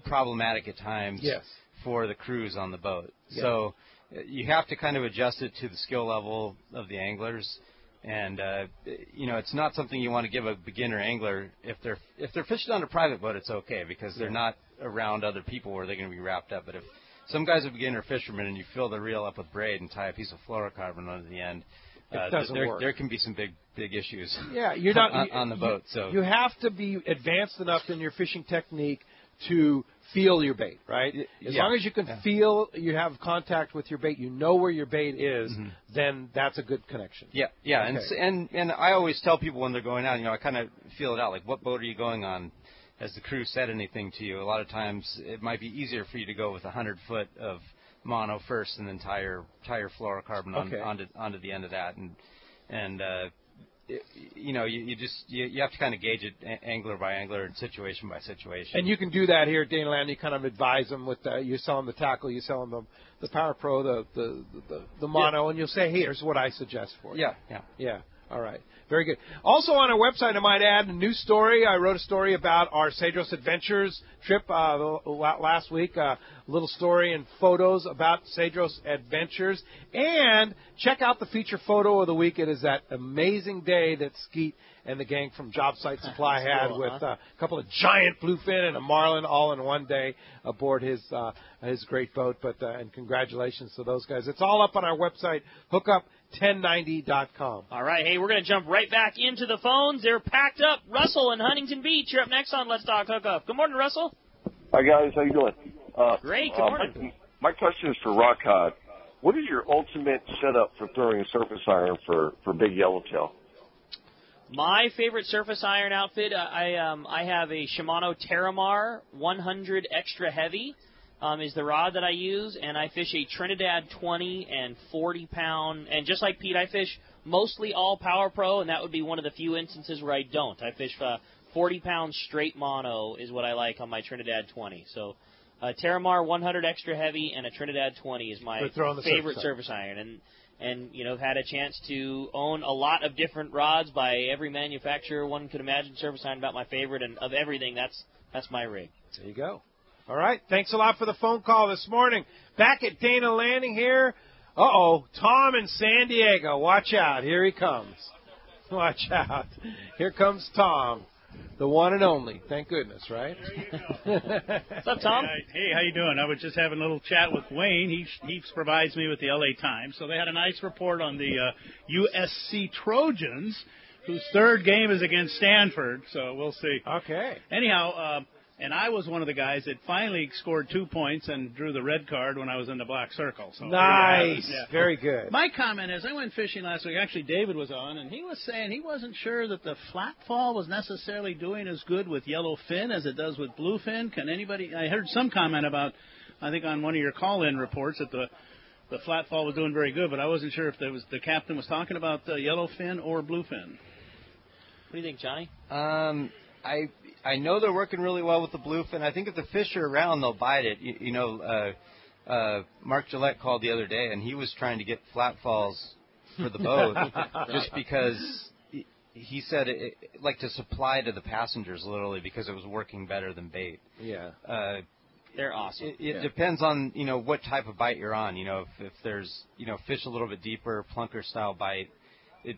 problematic at times for the crews on the boat. Yeah. So you have to kind of adjust it to the skill level of the anglers. And it's not something you want to give a beginner angler if they're fishing on a private boat. It's okay because they're not around other people where they're going to be wrapped up. But if some guy's a beginner fisherman and you fill the reel up with braid and tie a piece of fluorocarbon onto the end, there can be some big issues. Yeah, you're not on the boat. So you have to be advanced enough in your fishing technique to feel your bait, right? As long as you can feel you have contact with your bait, you know where your bait is, then that's a good connection. Yeah. Okay. And I always tell people when they're going out, I kind of feel it out, like what boat are you going on? Has the crew said anything to you? A lot of times it might be easier for you to go with 100 foot of mono first and then tie your fluorocarbon onto the end of that, you have to kind of gauge it angler by angler and situation by situation. And you can do that here at Dana Land. You kind of advise them with you're selling the tackle, you're selling the Power Pro, the mono, and you'll say, hey, here's what I suggest for you. Yeah. All right. Very good. Also on our website, I might add a new story. I wrote a story about our Cedros Adventures trip last week. A little story and photos about Cedros Adventures. And check out the feature photo of the week. It is that amazing day that Skeet and the gang from Job Site Supply had with a couple of giant bluefin and a marlin all in one day aboard his great boat. And congratulations to those guys. It's all up on our website, hookup1090.com. All right. Hey, we're going to jump right back into the phones. They're packed up. Russell in Huntington Beach. You're up next on Let's Talk Hookup. Good morning, Russell. Hi, guys. How you doing? Great. Good morning. My question is for Rock Cod. What is your ultimate setup for throwing a surface iron for big yellowtail? My favorite surface iron outfit, I have a Shimano Terramar 100 Extra Heavy is the rod that I use, and I fish a Trinidad 20 and 40-pound. And just like Pete, I fish mostly all Power Pro, and that would be one of the few instances where I don't. I fish 40-pound straight mono is what I like on my Trinidad 20. So Terramar 100 Extra Heavy and a Trinidad 20 is my favorite surface iron. And I've had a chance to own a lot of different rods by every manufacturer one could imagine. Surface iron about my favorite, and of everything, that's my rig. There you go. All right. Thanks a lot for the phone call this morning. Back at Dana Landing here. Tom in San Diego. Watch out. Here he comes. Watch out. Here comes Tom. The one and only. Thank goodness, right? What's up, Tom? Hey, how you doing? I was just having a little chat with Wayne. He provides me with the LA Times. So they had a nice report on the USC Trojans, whose third game is against Stanford. So we'll see. Okay. Anyhow, and I was one of the guys that finally scored 2 points and drew the red card when I was in the black circle. So nice. Yeah. Very good. My comment is, I went fishing last week. Actually, David was on, and he was saying he wasn't sure that the flat fall was necessarily doing as good with yellowfin as it does with bluefin. Can anybody? I heard some comment about, I think on one of your call-in reports, that the flat fall was doing very good, but I wasn't sure if there was the captain was talking about yellowfin or bluefin. What do you think, Johnny? I know they're working really well with the bluefin. I think if the fish are around, they'll bite it. Mark Gillette called the other day, and he was trying to get flat falls for the boat just because he said it like to supply to the passengers, literally, because it was working better than bait. Yeah. They're awesome. It depends on what type of bite you're on. If there's fish a little bit deeper, plunker style bite, it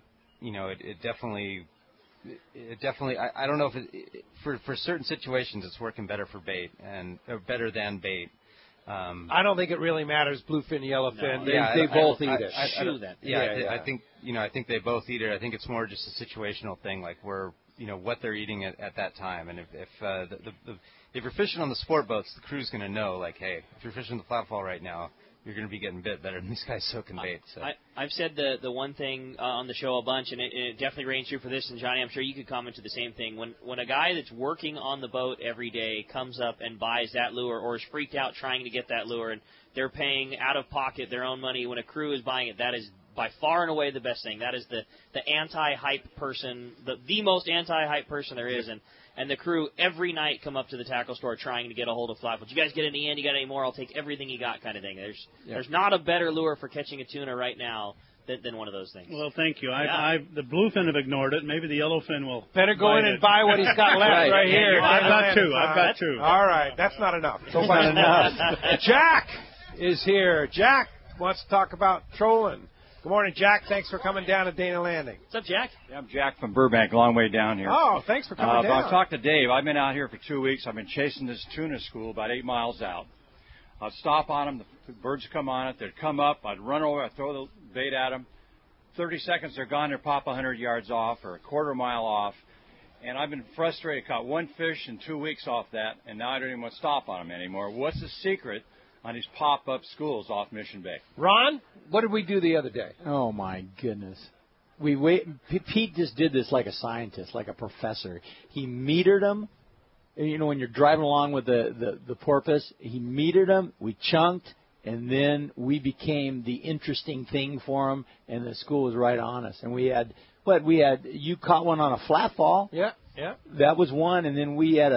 definitely. I don't know if for certain situations it's working better for bait or better than bait. I don't think it really matters. Bluefin, yellowfin, no. they both eat it. I think they both eat it. I think it's more just a situational thing, like where what they're eating at that time. And if you're fishing on the sport boats, the crew's going to know, like, hey, if you're fishing the flat fall right now, you're going to be getting bit better than these guys soaking bait. So. I've said the one thing on the show a bunch, and it definitely rings true for this. And Johnny, I'm sure you could comment to the same thing. When a guy that's working on the boat every day comes up and buys that lure, or is freaked out trying to get that lure, and they're paying out of pocket their own money, when a crew is buying it, that is by far and away the best thing. That is the anti-hype person, the most anti-hype person there is, and the crew every night come up to the tackle store trying to get a hold of flatfoot. You guys get any in? You got any more? I'll take everything you got, kind of thing. There's not a better lure for catching a tuna right now than one of those things. Well, thank you. The bluefin have ignored it. Maybe the yellowfin will. Better go in and buy what he's got left right here. I've got two. All right, that's not enough. That's not enough. Jack is here. Jack wants to talk about trolling. Good morning, Jack. Thanks for coming down to Dana Landing. What's up, Jack? Yeah, I'm Jack from Burbank, a long way down here. Oh, thanks for coming down. I talked to Dave. I've been out here for 2 weeks. I've been chasing this tuna school about 8 miles out. I'd stop on them. The birds would come on it. They'd come up. I'd run over. I'd throw the bait at them. 30 seconds, they're gone. They're pop 100 yards off or a quarter mile off. And I've been frustrated. Caught one fish in 2 weeks off that, and now I don't even want to stop on them anymore. What's the secret on these pop-up schools off Mission Bay? Ron, what did we do the other day? Oh, my goodness. Pete just did this like a scientist, like a professor. He metered them. When you're driving along with the porpoise, he metered them. We chunked, and then we became the interesting thing for him, and the school was right on us. And we had you caught one on a flat fall. Yeah. That was one, and then we had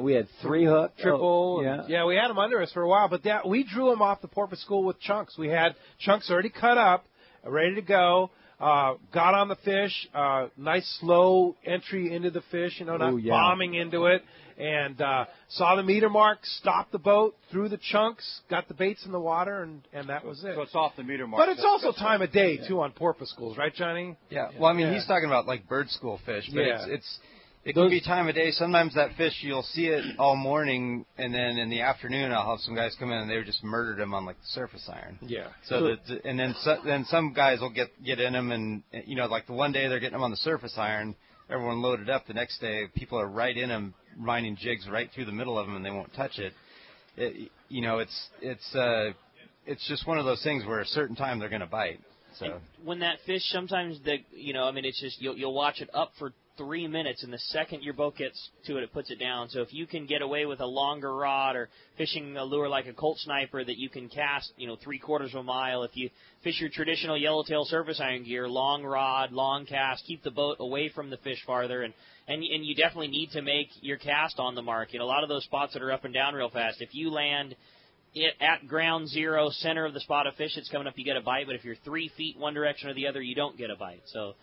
we had three hook, triple. Yeah, we had them under us for a while, but we drew them off the porpoise school with chunks. We had chunks already cut up, ready to go. Got on the fish, nice slow entry into the fish, not bombing into it, and saw the meter mark, stopped the boat, threw the chunks, got the baits in the water, and that was it. So it's off the meter mark. But it's also time of day, too, on porpoise schools, right, Johnny? Yeah. Well, I mean, he's talking about like bird school fish, but it can be time of day. Sometimes that fish, you'll see it all morning, and then in the afternoon, I'll have some guys come in and they just murdered him on like the surface iron. Yeah. Then some guys will get in them, and like the one day they're getting them on the surface iron, everyone loaded up. The next day, people are right in them, minding jigs right through the middle of them, and they won't touch it. It's just one of those things where a certain time they're going to bite. So and when that fish, sometimes it's just you'll watch it up for 3 minutes, and the second your boat gets to it, it puts it down. So if you can get away with a longer rod or fishing a lure like a Colt Sniper that you can cast, 3/4 of a mile, if you fish your traditional yellowtail surface iron gear, long rod, long cast, keep the boat away from the fish farther, and you definitely need to make your cast on the mark. A lot of those spots that are up and down real fast, if you land it at ground zero, center of the spot of fish that's coming up, you get a bite. But if you're 3 feet one direction or the other, you don't get a bite. So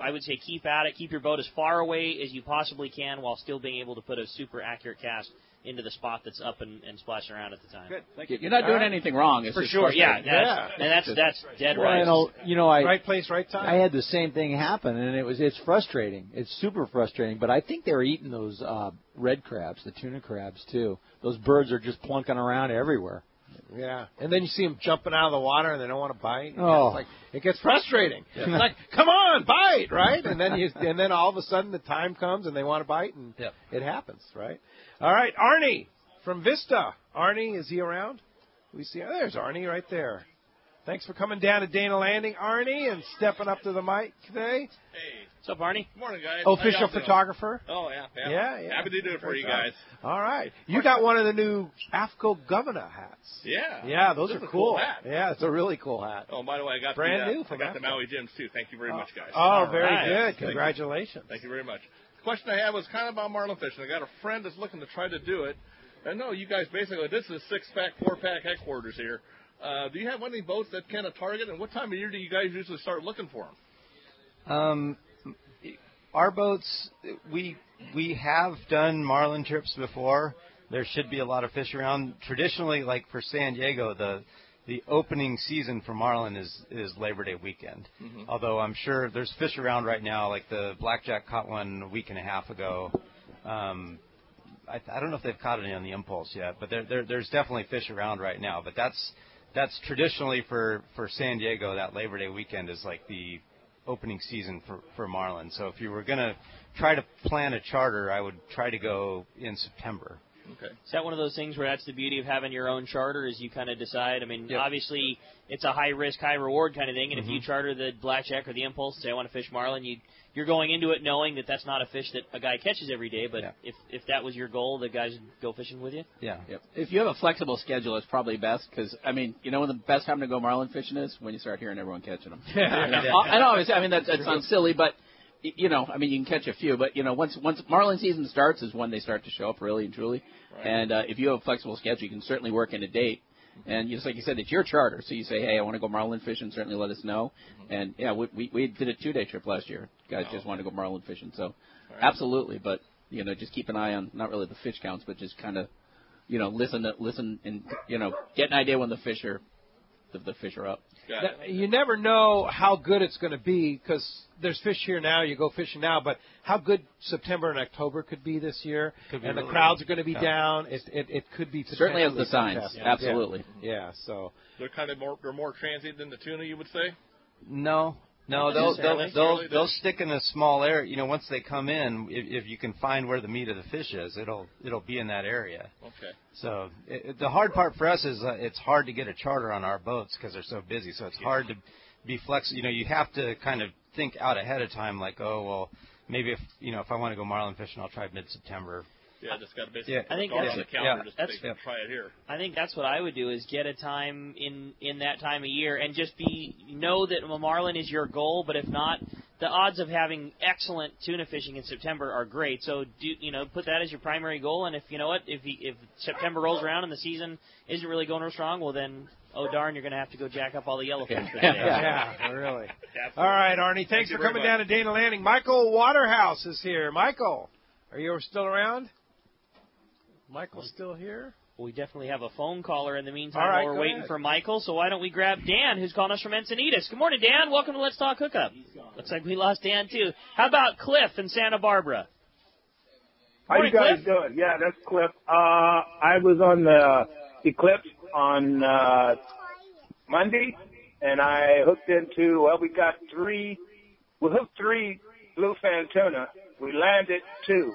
I would say keep at it. Keep your boat as far away as you possibly can while still being able to put a super accurate cast into the spot that's up and splashing around at the time. Good. Thank you. You're not doing anything wrong. It's for just sure. Yeah, frustrating. that's dead Well, right. Right place, right time. I had the same thing happen, and it's frustrating. It's super frustrating. But I think they were eating those red crabs, the tuna crabs too. Those birds are just plunking around everywhere. Yeah, and then you see them jumping out of the water, and they don't want to bite. Oh. It gets frustrating. Yeah. It's like, come on, bite, right? And then all of a sudden the time comes, and they want to bite, and it happens, right? All right, Arnie from Vista. Arnie, is he around? We see. There's Arnie right there. Thanks for coming down to Dana Landing, Arnie, and stepping up to the mic today. Hey. What's up, Arnie? Morning, guys. Official photographer. Oh, yeah. Yeah. Happy to do it for you guys. All right. You got one of the new AFCO governor hats. Yeah. Yeah, those This are is a cool. cool hat. Yeah, it's a really cool hat. Oh, by the way, I got Brand new I from got the AFCO. Maui Gyms, too. Thank you very much, guys. Oh, very right. good. Congratulations. Thank you very much. The question I had was kind of about marlin fishing. I got a friend that's looking to try to do it. I know you guys basically, this is 6-pack, 4-pack headquarters here. Do you have any boats that kind of target, and what time of year do you guys usually start looking for them? Our boats, we have done marlin trips before. There should be a lot of fish around. Traditionally, like for San Diego, the opening season for marlin is Labor Day weekend. Mm-hmm. Although I'm sure there's fish around right now. Like the blackjack caught one a week and a half ago. I don't know if they've caught any on the impulse yet, but there's definitely fish around right now. But that's traditionally for San Diego, that Labor Day weekend is like the opening season for marlin. So if you were going to try to plan a charter, I would try to go in September. Okay. Is that one of those things where that's the beauty of having your own charter is you kind of decide? I mean, obviously it's a high risk, high reward kind of thing, and if you charter the blackjack or the impulse and say I want to fish marlin, you're going into it knowing that that's not a fish that a guy catches every day, but if that was your goal, the guys would go fishing with you? Yeah. Yep. If you have a flexible schedule, it's probably best because, I mean, you know when the best time to go marlin fishing is? When you start hearing everyone catching them. I know, I mean, that sounds silly, but, you know, I mean, you can catch a few, but, you know, once marlin season starts is when they start to show up really and truly. Right. And if you have a flexible schedule, you can certainly work in a date. And just like you said, it's your charter. So you say, hey, I want to go marlin fishing, certainly let us know. Mm-hmm. And, yeah, we did a 2-day trip last year. Guys just wanted to go marlin fishing. So, absolutely. But, you know, just keep an eye on not really the fish counts, but just kind of, you know, listen and, you know, get an idea when the fish are up. You never know how good it's going to be because there's fish here now. You go fishing now, but how good September and October could be this year, and really the crowds are going to be down. It could be certainly has the signs. Absolutely. Yeah. So they're more transient than the tuna, you would say. No, they'll stick in a small area. You know, once they come in, if you can find where the meat of the fish is, it'll be in that area. Okay. So the hard part for us is it's hard to get a charter on our boats because they're so busy. So it's hard to be flexible. You know, you have to kind of think out ahead of time, like, oh well, maybe if I want to go marlin fishing, I'll try mid-September. Yeah, just got to basically I think go on the calendar try it here. I think that's what I would do is get a time in that time of year and just know that marlin is your goal, but if not, the odds of having excellent tuna fishing in September are great. So put that as your primary goal, and if September rolls around and the season isn't really going real strong, well then, oh darn, you're going to have to go jack up all the yellowfish. Yeah, really. All right, Arnie, thanks for coming down to Dana Landing. Michael Waterhouse is here. Michael, are you still around? Michael's still here? We definitely have a phone caller in the meantime while we're waiting for Michael, so why don't we grab Dan, who's calling us from Encinitas. Good morning, Dan. Welcome to Let's Talk Hookup. Looks like we lost Dan, too. How about Cliff in Santa Barbara? How you guys doing? Yeah, that's Cliff. I was on the Eclipse on Monday, and I hooked into, we hooked 3 bluefin tuna. We landed 2.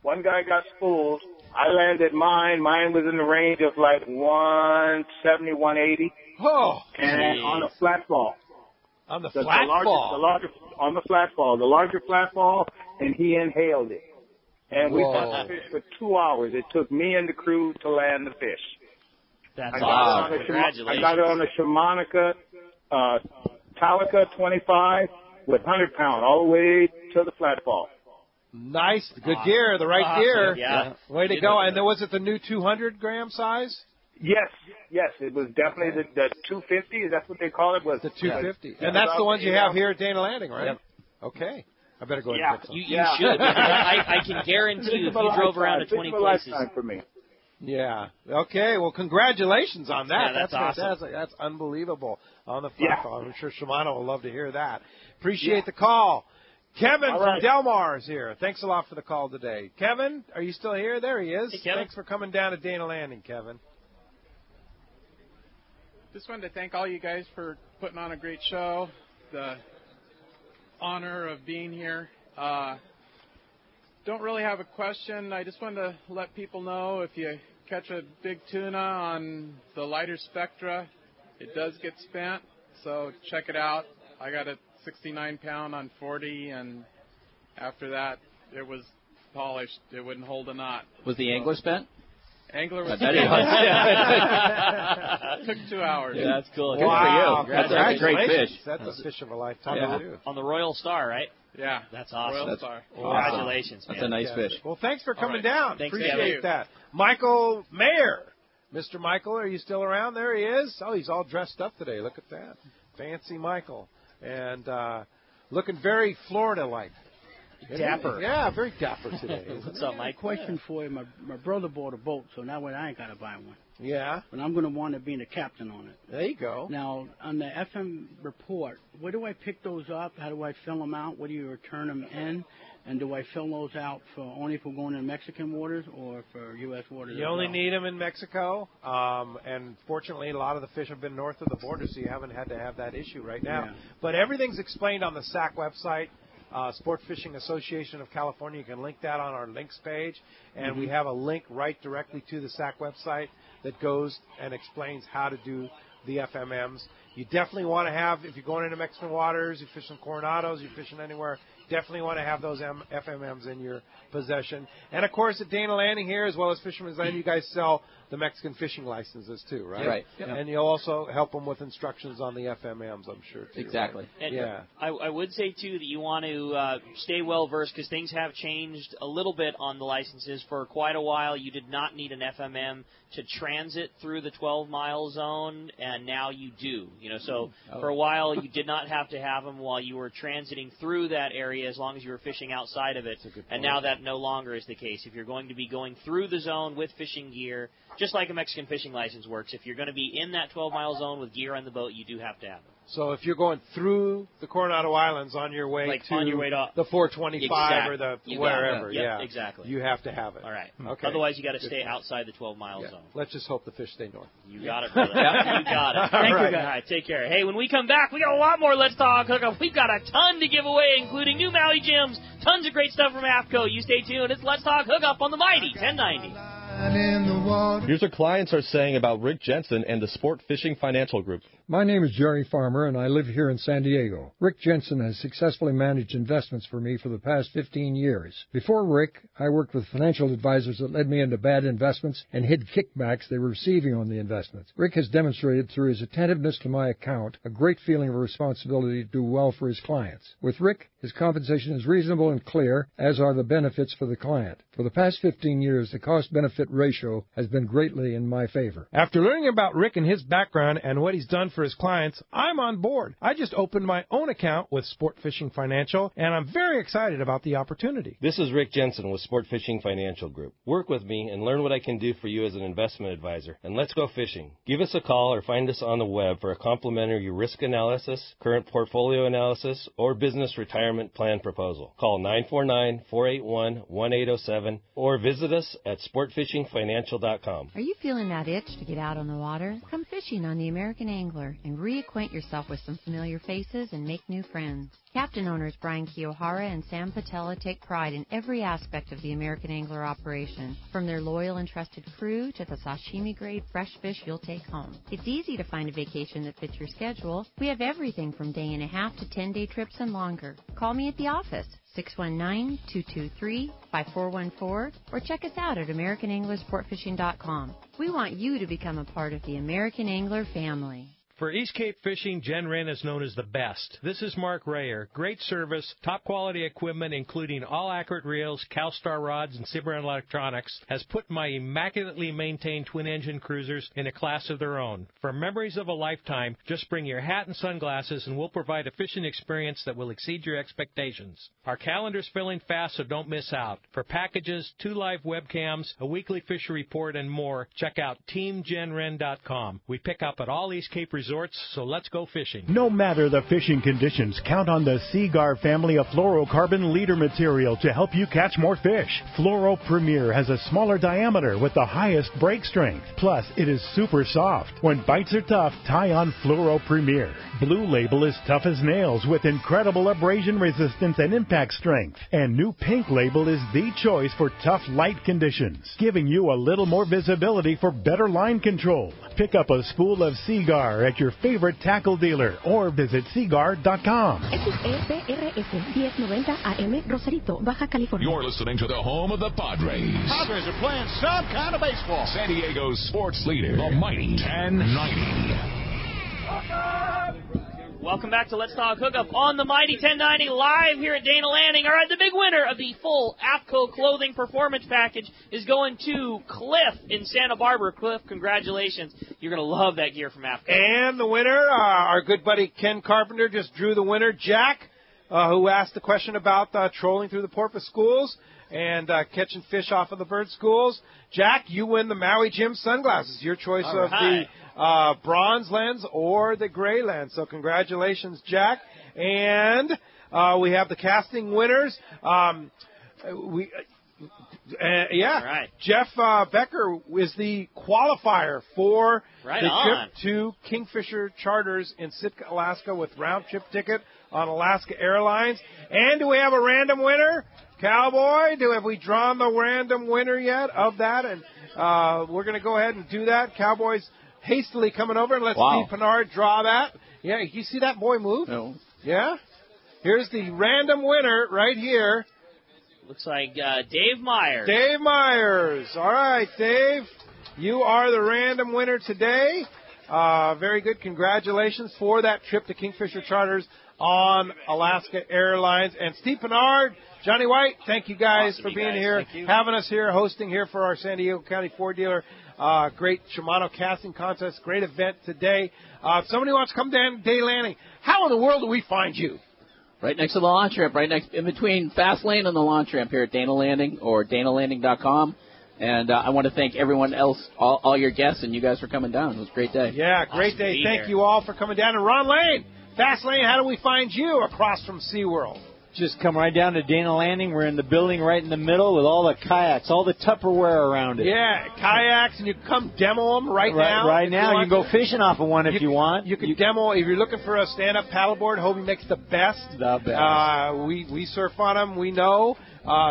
One guy got spooled. I landed mine. Mine was in the range of like 170, 180. Oh, and on a flat fall. On the flat fall? On the flat fall. The larger flat fall, and he inhaled it. And we caught the fish for 2 hours. It took me and the crew to land the fish. That's awesome. Congratulations. I got it on a Shamanica Talica 25 with 100-pound all the way to the flat fall. Nice. Good gear. The right gear. Yeah. Way to go. And then was it the new 200-gram size? Yes. It was definitely the 250. That's what they call it. Was the 250. And that's the ones you have here at Dana Landing, right? Yep. Okay. I better go ahead and fix them. You should. I can guarantee you if you drove around to 20 places. For me. Yeah. Okay. Well, congratulations on that. Yeah, that's awesome. Fantastic. That's unbelievable on the Yeah. flat. I'm sure Shimano will love to hear that. Appreciate the call. Kevin from Del Mar is here. Thanks a lot for the call today. Kevin, are you still here? There he is. Hey, Kevin. Thanks for coming down to Dana Landing, Kevin. Just wanted to thank all you guys for putting on a great show. The honor of being here. Don't really have a question. I just wanted to let people know if you catch a big tuna on the lighter spectra, it does get spent. So check it out. I got a 69-pound on 40, and after that, it was polished. It wouldn't hold a knot. Was the angler spent? Angler was I bet he was. Took 2 hours. Yeah, that's cool. Good Wow. for you. That's a great fish. That's a fish of a lifetime. Too. On the Royal Star, right? Yeah. That's awesome. Royal Star. Congratulations, man. That's a nice fish. Well, thanks for coming right. down. Thanks, Appreciate Kevin. that. Michael Mayer. Mr. Michael, are you still around? There he is. Oh, he's all dressed up today. Look at that. Fancy Michael. And looking very Florida-like. Dapper. Yeah, very dapper today. What's up, Mike? Question for you. My brother bought a boat, so that way I ain't got to buy one. Yeah. But I'm going to wind up being a captain on it. There you go. Now, on the FM report, where do I pick those up? How do I fill them out? Where do you return them in? And do I fill those out only for going in Mexican waters or for U.S. waters? You only need them in Mexico, and fortunately, a lot of the fish have been north of the border, so you haven't had to have that issue right now. Yeah. But everything's explained on the SAC website, Sport Fishing Association of California. You can link that on our links page, and we have a link right directly to the SAC website that goes and explains how to do the FMMs. You definitely want to have, if you're going into Mexican waters, you're fishing Coronados, you're fishing anywhere, definitely want to have those FMMs in your possession. And, of course, at Dana Landing here, as well as Fisherman's Land, you guys sell the Mexican fishing licenses, too, right? Right. Yep. And you'll also help them with instructions on the FMMs, I'm sure, too. Exactly. And yeah. I would say, too, that you want to stay well-versed because things have changed a little bit on the licenses. For quite a while, you did not need an FMM to transit through the 12-mile zone, and now you do. So for a while, you did not have to have them while you were transiting through that area as long as you were fishing outside of it. And now that no longer is the case. If you're going to be going through the zone with fishing gear, just like a Mexican fishing license works, if you're going to be in that 12-mile zone with gear on the boat, you do have to have them. So if you're going through the Coronado Islands on your way to on your way to the 425 or the wherever, exactly. You have to have it. All right. Okay. Otherwise, you got to stay outside the 12-mile zone. Let's just hope the fish stay north. You got it, brother. You got it. Thank you, guys. All right, take care. Hey, when we come back, we got a lot more Let's Talk Hookup. We've got a ton to give away, including new Maui gyms, tons of great stuff from AFCO. You stay tuned. It's Let's Talk Hookup on the Mighty 1090. Here's what clients are saying about Rick Jensen and the Sport Fishing Financial Group. My name is Jerry Farmer, and I live here in San Diego. Rick Jensen has successfully managed investments for me for the past 15 years. Before Rick, I worked with financial advisors that led me into bad investments and hid kickbacks they were receiving on the investments. Rick has demonstrated through his attentiveness to my account a great feeling of responsibility to do well for his clients. With Rick, his compensation is reasonable and clear, as are the benefits for the client. For the past 15 years, the cost-benefit ratio has been greatly in my favor. After learning about Rick and his background and what he's done for his clients, I'm on board. I just opened my own account with Sport Fishing Financial, and I'm very excited about the opportunity. This is Rick Jensen with Sport Fishing Financial Group. Work with me and learn what I can do for you as an investment advisor, and let's go fishing. Give us a call or find us on the web for a complimentary risk analysis, current portfolio analysis, or business retirement plan proposal. Call 949-481-1807 or visit us at sportfishingfinancial.com. Are you feeling that itch to get out on the water? Come fishing on the American Angler and reacquaint yourself with some familiar faces and make new friends. Captain owners Brian Kiyohara and Sam Patella take pride in every aspect of the American Angler operation, from their loyal and trusted crew to the sashimi-grade fresh fish you'll take home. It's easy to find a vacation that fits your schedule. We have everything from day-and-a-half to 10-day trips and longer. Call me at the office, 619-223-5414, or check us out at AmericanAnglerSportFishing.com. We want you to become a part of the American Angler family. For East Cape fishing, Jen Wren is known as the best. This is Mark Rayer. Great service, top quality equipment, including all accurate reels, CalStar rods, and Cimarron electronics, has put my immaculately maintained twin-engine cruisers in a class of their own. For memories of a lifetime, just bring your hat and sunglasses, and we'll provide a fishing experience that will exceed your expectations. Our calendar's filling fast, so don't miss out. For packages, 2 live webcams, a weekly fishery report, and more, check out TeamGenRen.com. We pick up at all East Cape resorts, so let's go fishing. No matter the fishing conditions, count on the Seaguar family of fluorocarbon leader material to help you catch more fish. Fluoro Premier has a smaller diameter with the highest break strength. Plus, it is super soft. When bites are tough, tie on Fluoro Premier. Blue Label is tough as nails with incredible abrasion resistance and impact strength. And new Pink Label is the choice for tough light conditions, giving you a little more visibility for better line control. Pick up a spool of Seaguar at your favorite tackle dealer or visit seaguar.com. XEPRS 1090 AM, Rosarito, Baja California. You're listening to the home of the Padres. Padres are playing some kind of baseball. San Diego's sports leader, the mighty 1090. Welcome back to Let's Talk Hookup on the Mighty 1090 live here at Dana Landing. All right, the big winner of the full APCO clothing performance package is going to Cliff in Santa Barbara. Cliff, congratulations. You're going to love that gear from APCO. And the winner, our good buddy Ken Carpenter just drew the winner, Jack, who asked the question about trolling through the porpoise schools and catching fish off of the bird schools. Jack, you win the Maui Jim sunglasses, your choice of the bronze lens or the gray lens. So congratulations, Jack. And we have the casting winners. Jeff Becker is the qualifier for trip to Kingfisher Charters in Sitka, Alaska with round-trip ticket on Alaska Airlines. And do we have a random winner? Cowboy, have we drawn the random winner yet of that? And we're going to go ahead and do that. Cowboy's hastily coming over, and let's see Pinard draw that. Yeah, you see that boy move? No. Yeah? Here's the random winner right here. Looks like Dave Myers. Dave Myers. All right, Dave. You are the random winner today. Very good. Congratulations for that trip to Kingfisher Charters on Alaska Airlines. And Steve Pinard, Johnny White, thank you guys for being here, having us here, hosting here for our San Diego County Ford dealer. Great Shimano casting contest, great event today. If somebody wants to come down to Day Landing, how in the world do we find you? Right next to the launch ramp, right next in between Fast Lane and the launch ramp here at Dana Landing or DanaLanding.com. And I want to thank everyone else, all your guests, and you guys for coming down. It was a great day. Yeah, great day. Thank you all for coming down. And Ron Lane, Fast Lane, how do we find you across from SeaWorld? Just come right down to Dana Landing. We're in the building right in the middle with all the kayaks, all the Tupperware around it. Yeah, kayaks, and you can come demo them right now. Right now. You can go fishing off of one if you want. You can demo. If you're looking for a stand-up paddleboard, Hobie makes the best. The best. We surf on them, we know.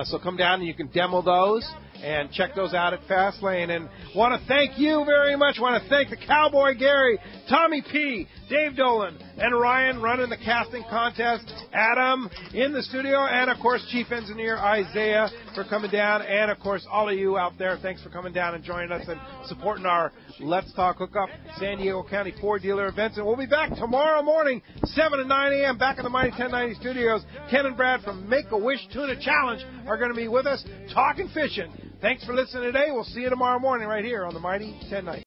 So come down and you can demo those. And check those out at Fast Lane. And want to thank you very much. Want to thank the Cowboy Gary, Tommy P., Dave Dolan, and Ryan running the casting contest. Adam in the studio. And, of course, Chief Engineer Isaiah for coming down. And, of course, all of you out there, thanks for coming down and joining us and supporting our Let's Talk Hookup San Diego County Ford dealer events. And we'll be back tomorrow morning, 7 to 9 a.m., back in the Mighty 1090 studios. Ken and Brad from Make-A-Wish Tuna Challenge are going to be with us talking fishing. Thanks for listening today. We'll see you tomorrow morning right here on the Mighty 1090.